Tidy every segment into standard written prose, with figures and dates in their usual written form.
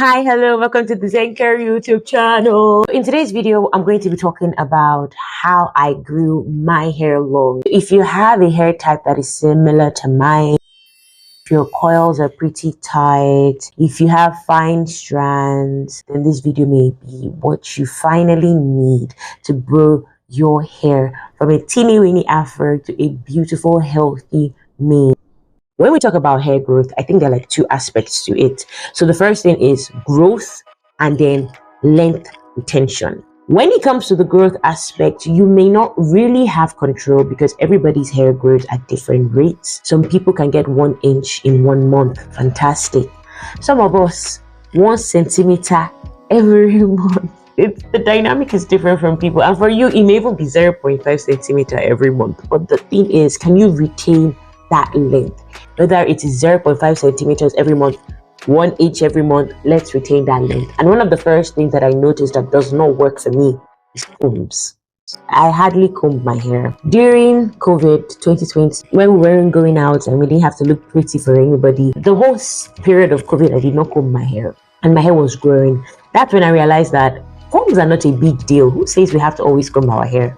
Hi, hello, welcome to the Zenker YouTube channel. In today's video, I'm going to be talking about how I grew my hair long. If you have a hair type that is similar to mine, if your coils are pretty tight, if you have fine strands, then this video may be what you finally need to grow your hair from a teeny weeny afro to a beautiful, healthy mane. When we talk about hair growth, I think there are like two aspects to it. So the first thing is growth and then length retention. When it comes to the growth aspect, you may not really have control because everybody's hair grows at different rates. Some people can get 1 inch in 1 month. Fantastic. Some of us 1 centimeter every month. The dynamic is different from people. And for you, it may even be 0.5 centimeter every month. But the thing is, can you retain that length? Whether it is 0.5 centimeters every month, 1 inch every month, let's retain that length. And one of the first things that I noticed that does not work for me is combs. I hardly combed my hair. During COVID 2020, when we weren't going out and we didn't have to look pretty for anybody, the whole period of COVID, I did not comb my hair. And my hair was growing. That's when I realized that combs are not a big deal. Who says we have to always comb our hair?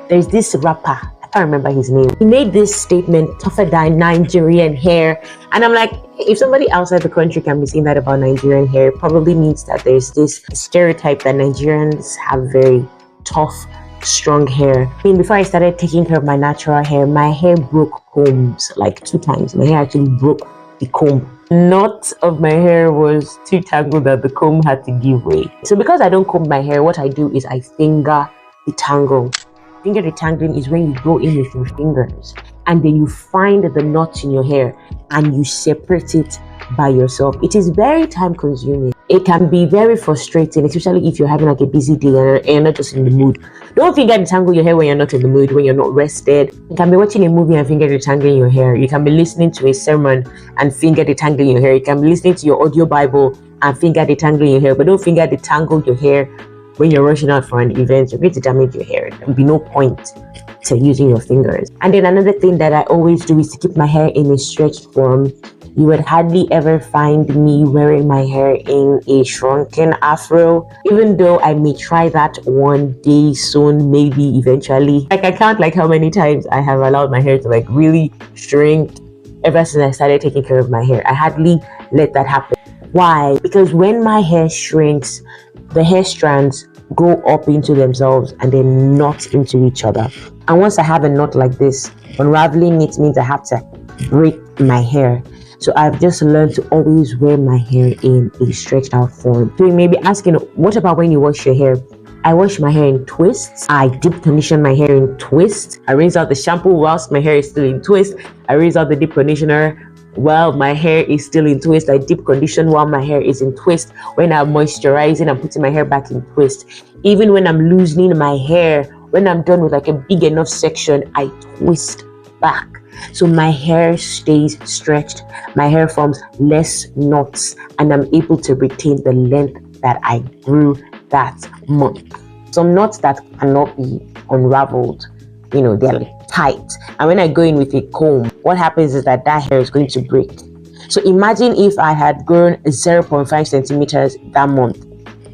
There's this rapper, I can't remember his name. He made this statement, tougher than Nigerian hair. And I'm like, if somebody outside the country can be saying that about Nigerian hair, it probably means that there's this stereotype that Nigerians have very tough, strong hair. I mean, before I started taking care of my natural hair, my hair broke combs like 2 times. My hair actually broke the comb. Knot of my hair was too tangled that the comb had to give way. So because I don't comb my hair, what I do is I finger detangle. Finger detangling is when you go in with your fingers and then you find the knots in your hair and you separate it by yourself. It is very time consuming. It can be very frustrating, especially if you're having like a busy day and you're not just in the mood. Don't finger detangle your hair when you're not in the mood, when you're not rested. You can be watching a movie and finger detangling your hair. You can be listening to a sermon and finger detangling your hair. You can be listening to your audio Bible and finger detangling your hair, but don't finger detangle your hair when you're rushing out for an event. You're going to damage your hair. There will be no point to using your fingers. And then another thing that I always do is to keep my hair in a stretched form. You would hardly ever find me wearing my hair in a shrunken afro, even though I may try that one day soon, maybe eventually. Like I can't like how many times I have allowed my hair to like really shrink ever since I started taking care of my hair. I hardly let that happen. Why? Because when my hair shrinks, the hair strands go up into themselves and then knot into each other. And once I have a knot like this, unraveling it means I have to break my hair. So I've just learned to always wear my hair in a stretched out form. So you may be asking, what about when you wash your hair? I wash my hair in twists. I deep condition my hair in twists. I rinse out the shampoo whilst my hair is still in twist. I rinse out the deep conditioner while my hair is still in twist. I deep condition while my hair is in twist. When I'm moisturizing, I'm putting my hair back in twist. Even when I'm loosening my hair, when I'm done with like a big enough section, I twist back. So my hair stays stretched, my hair forms less knots, and I'm able to retain the length that I grew that month. Some knots that cannot be unraveled, you know, they're like tight. And when I go in with a comb, what happens is that hair is going to break. So imagine if I had grown 0.5 centimeters that month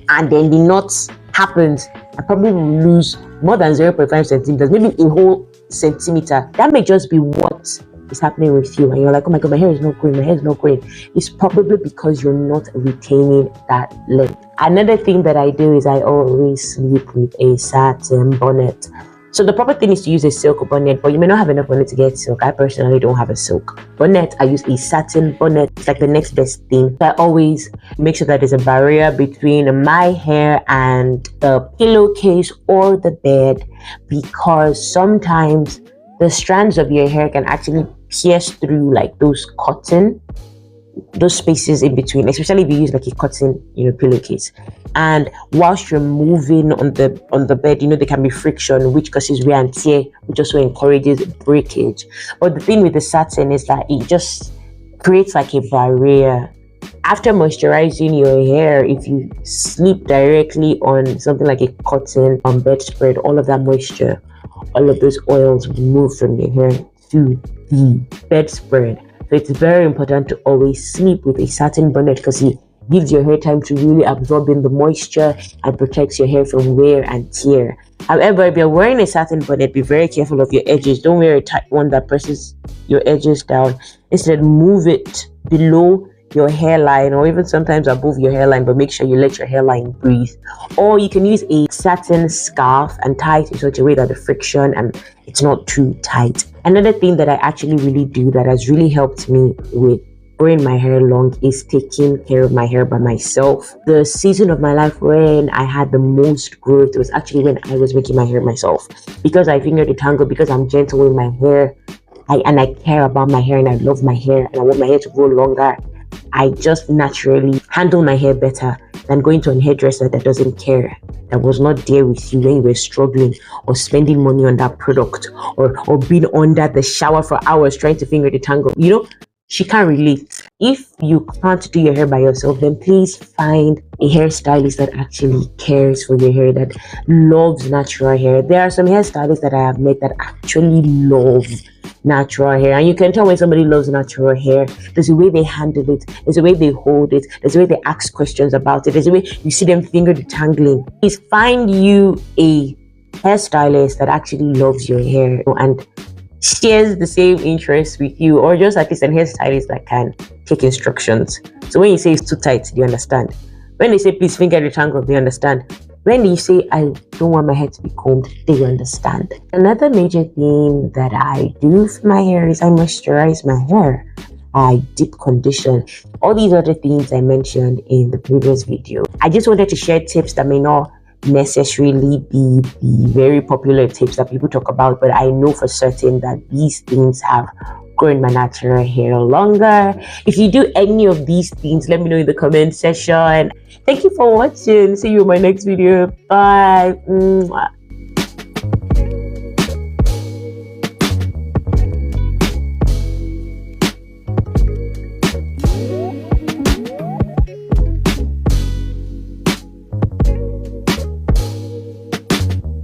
and then the knots happens, I probably will lose more than 0.5 centimeters, maybe a whole centimeter. That may just be what is happening with you and you're like, oh my god, my hair is not growing, my hair is not growing. It's probably because you're not retaining that length. Another thing that I do is I always sleep with a satin bonnet. So the proper thing is to use a silk bonnet, but you may not have enough bonnet to get silk. I personally don't have a silk bonnet. I use a satin bonnet. It's like the next best thing. So I always make sure that there's a barrier between my hair and the pillowcase or the bed, because sometimes the strands of your hair can actually pierce through like those spaces in between, especially if you use like a cotton, pillowcase. And whilst you're moving on the bed, there can be friction, which causes wear and tear, which also encourages breakage. But the thing with the satin is that it just creates like a barrier. After moisturizing your hair, if you sleep directly on something like a cotton bedspread, all of that moisture, all of those oils will move from your hair to the bedspread. So it's very important to always sleep with a satin bonnet because gives your hair time to really absorb in the moisture and protects your hair from wear and tear. However, if you're wearing a satin bonnet, be very careful of your edges. Don't wear a tight one that presses your edges down. Instead, move it below your hairline or even sometimes above your hairline, but make sure you let your hairline breathe. Or you can use a satin scarf and tie it in such a way that the friction and it's not too tight. Another thing that I actually really do that has really helped me with growing my hair long is taking care of my hair by myself. The season of my life when I had the most growth was actually when I was making my hair myself, because I finger detangle, because I'm gentle with my hair. I care about my hair and I love my hair and I want my hair to grow longer. I just naturally handle my hair better than going to a hairdresser that doesn't care, that was not there with you when you were struggling or spending money on that product or being under the shower for hours trying to finger detangle. She can't relate. If you can't do your hair by yourself, then please find a hairstylist that actually cares for your hair, that loves natural hair. There are some hairstylists that I have met that actually love natural hair, and you can tell when somebody loves natural hair. There's a way they handle it, there's a way they hold it, there's a way they ask questions about it, there's a way you see them finger detangling. Please find you a hairstylist that actually loves your hair and shares the same interests with you, or just at least a hairstylist that can take instructions. So when you say it's too tight, you understand. When they say please finger detangle, they understand. When you say I don't want my hair to be combed, they understand. Another major thing that I do for my hair is I moisturize my hair. I deep condition. All these other things I mentioned in the previous video. I just wanted to share tips that may not necessarily be the very popular tips that people talk about, but I know for certain that these things have grown my natural hair longer. If you do any of these things, let me know in the comment section. Thank you for watching. See you in my next video. Bye.